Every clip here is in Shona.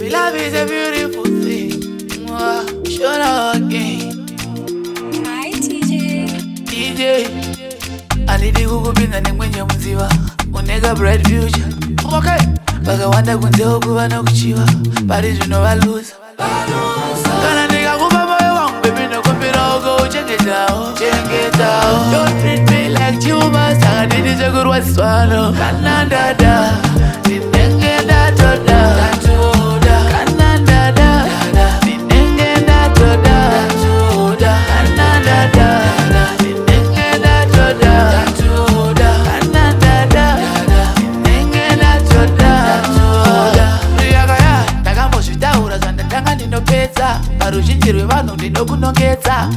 Baby, love is a beautiful thing. Show now again. Hi TJ. DJ alidi kukupinda nemwenye mziwa unega bright future. Okay, bakawanda kunze okuba nokuchiwa bali tuno lose. Kana nigga kuba moyo wangu baby nokumpira uko uchengetaho. Don't treat me like chuma saka didi chagurwa swallow. Kana dada ninenge datoda kana dada ninenge datoda kana dada ninenge datoda kana dada ninenge datoda riyakaya ndakamboshitaura zvandandanga ndinopedza paruzhinji rwevanhu ndinokunongedza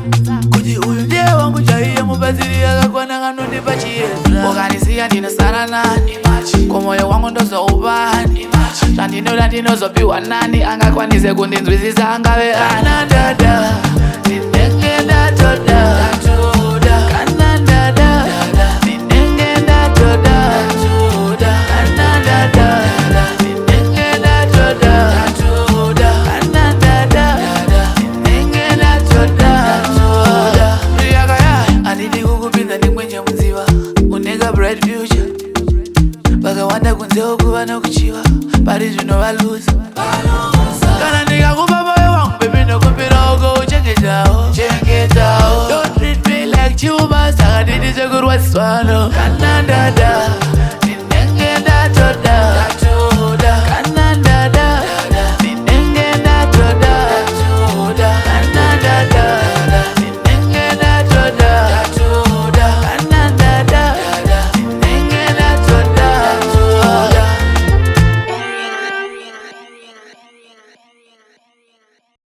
kuti uyu ndiye wangu chaiye mubatsiri yakakwana kanondipa chiedza ukanisiya ndinosara nani ko moyo wangu ndozoupani zvandinoda ndinozopiwa nani angakwanise kundinzwisisa angave ana dada ndinenge ndatoda kana dada ndinenge ndatoda kana dada ndinenge ndatoda kana dada ndinenge ndatoda riyakaya andidi kukupinda ndimwenje mudziwa unega bright future bakawanda kunze okuba nokuchiwa bali zvino lose. Kana ndikakupa moyo wangu baby nokumpira uko uchengetaho. Don't treat me like chuma saka ndidi chekurwa swallow. Kana dada